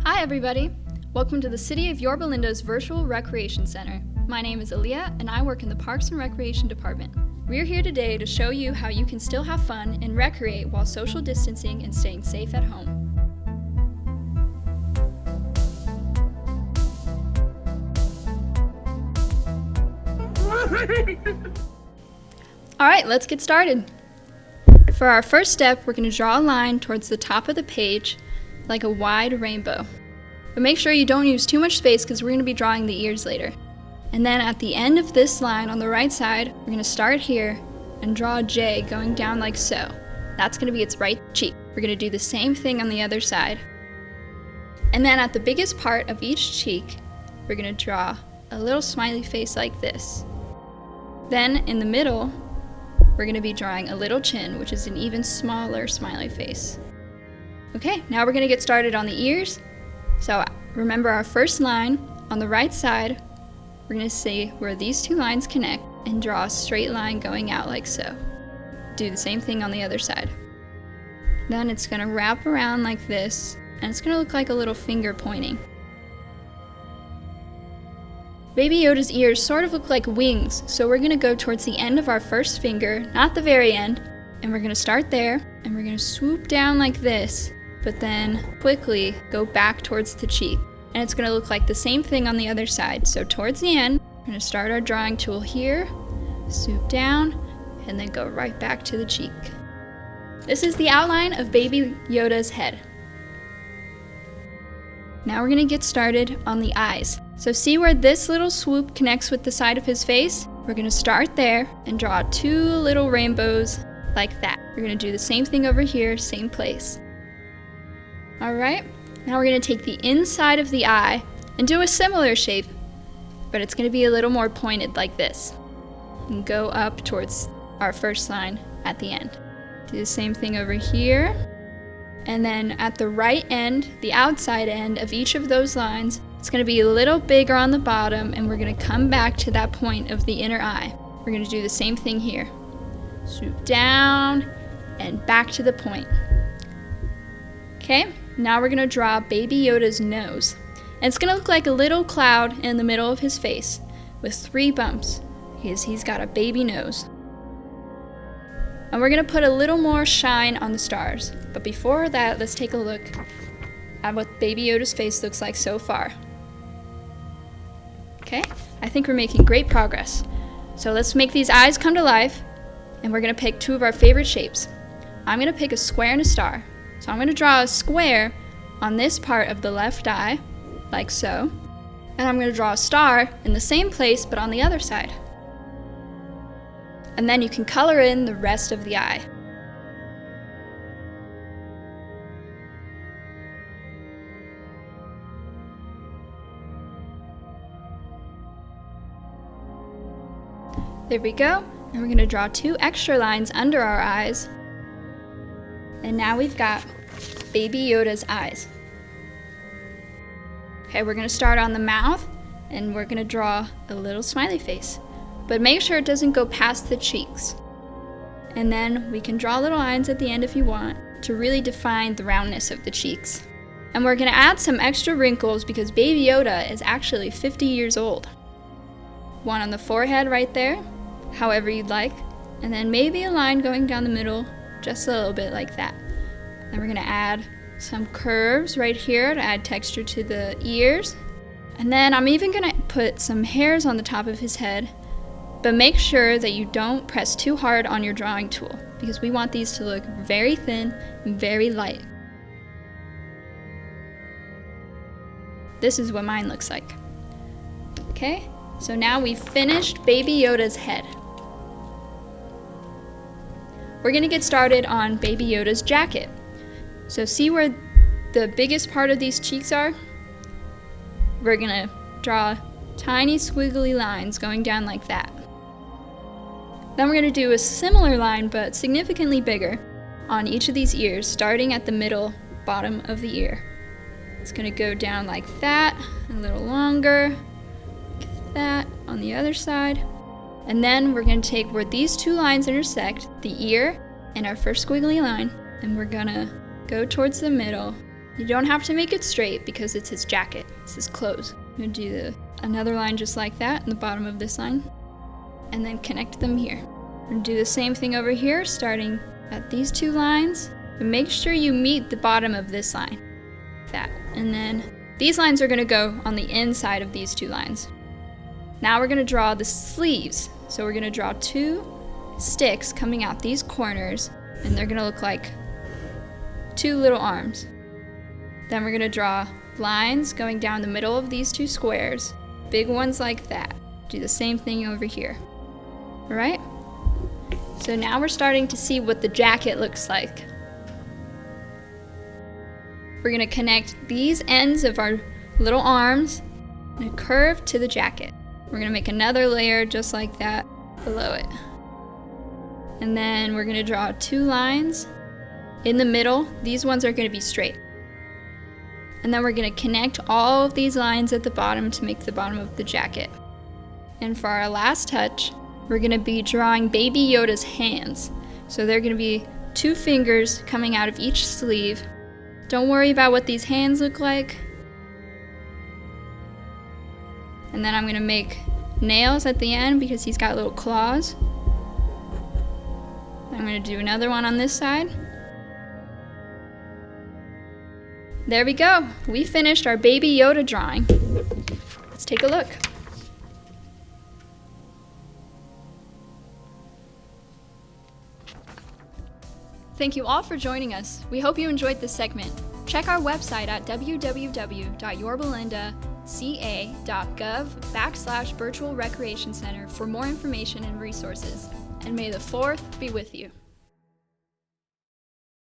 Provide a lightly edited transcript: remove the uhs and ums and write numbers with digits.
Hi everybody! Welcome to the City of Yorba Linda's Virtual Recreation Center. My name is Aaliyah and I work in the Parks and Recreation Department. We're here today to show you how you can still have fun and recreate while social distancing and staying safe at home. Alright, let's get started. For our first step, we're going to draw a line towards the top of the page like a wide rainbow. But make sure you don't use too much space because we're going to be drawing the ears later. And then at the end of this line on the right side, we're going to start here and draw a J going down like so. That's going to be its right cheek. We're going to do the same thing on the other side. And then at the biggest part of each cheek, we're going to draw a little smiley face like this. Then in the middle, we're going to be drawing a little chin, which is an even smaller smiley face. Okay, now we're going to get started on the ears. So remember our first line on the right side, we're going to see where these two lines connect and draw a straight line going out like so. Do the same thing on the other side. Then it's going to wrap around like this, and it's going to look like a little finger pointing. Baby Yoda's ears sort of look like wings, so we're going to go towards the end of our first finger, not the very end, and we're going to start there, and we're going to swoop down like this, but then quickly go back towards the cheek. And it's going to look like the same thing on the other side. So towards the end, we're going to start our drawing tool here, swoop down, and then go right back to the cheek. This is the outline of Baby Yoda's head. Now we're going to get started on the eyes. So see where this little swoop connects with the side of his face? We're going to start there and draw two little rainbows like that. We're going to do the same thing over here, same place. Alright, now we're going to take the inside of the eye and do a similar shape, but it's going to be a little more pointed like this. And go up towards our first line at the end. Do the same thing over here. And then at the right end, the outside end of each of those lines, it's going to be a little bigger on the bottom, and we're going to come back to that point of the inner eye. We're going to do the same thing here. Swoop down and back to the point. Okay, now we're going to draw Baby Yoda's nose. And it's going to look like a little cloud in the middle of his face with 3 bumps because he's got a baby nose. And we're going to put a little more shine on the stars. But before that, let's take a look at what Baby Yoda's face looks like so far. Okay, I think we're making great progress. So let's make these eyes come to life, and we're going to pick 2 of our favorite shapes. I'm going to pick a square and a star. So I'm going to draw a square on this part of the left eye, like so. And I'm going to draw a star in the same place, but on the other side. And then you can color in the rest of the eye. There we go. And we're going to draw 2 extra lines under our eyes. And now we've got Baby Yoda's eyes. Okay, we're going to start on the mouth, and we're going to draw a little smiley face. But make sure it doesn't go past the cheeks. And then we can draw little lines at the end if you want to really define the roundness of the cheeks. And we're going to add some extra wrinkles because Baby Yoda is actually 50 years old. One on the forehead right there, however you'd like. And then maybe a line going down the middle, just a little bit like that. Then we're going to add some curves right here to add texture to the ears. And then I'm even going to put some hairs on the top of his head, but make sure that you don't press too hard on your drawing tool because we want these to look very thin and very light. This is what mine looks like. Okay, so now we've finished Baby Yoda's head. We're going to get started on Baby Yoda's jacket. So see where the biggest part of these cheeks are? We're going to draw tiny squiggly lines going down like that. Then we're going to do a similar line but significantly bigger on each of these ears, starting at the middle bottom of the ear. It's going to go down like that, a little longer, like that on the other side. And then we're going to take where these 2 lines intersect, the ear and our first squiggly line, and we're going to go towards the middle You don't have to make it straight because it's his jacket, it's his clothes. I'm gonna do another line just like that in the bottom of this line, and then connect them here. I'm gonna do the same thing over here, starting at these 2 lines, and make sure you meet the bottom of this line, like that. And then these lines are gonna go on the inside of these 2 lines. Now we're gonna draw the sleeves. So we're gonna draw 2 sticks coming out these corners, and they're gonna look like 2 little arms. Then we're gonna draw lines going down the middle of these 2 squares, big ones like that. Do the same thing over here. All right? So now we're starting to see what the jacket looks like. We're gonna connect these ends of our little arms in a curve to the jacket. We're gonna make another layer just like that below it. And then we're gonna draw 2 lines in the middle. These ones are gonna be straight. And then we're gonna connect all of these lines at the bottom to make the bottom of the jacket. And for our last touch, we're gonna be drawing Baby Yoda's hands. So they're gonna be 2 fingers coming out of each sleeve. Don't worry about what these hands look like. And then I'm gonna make nails at the end because he's got little claws. I'm gonna do another one on this side. There we go. We finished our Baby Yoda drawing. Let's take a look. Thank you all for joining us. We hope you enjoyed this segment. Check our website at www.yorbalindaca.gov/virtual recreation center for more information and resources. And may the 4th be with you.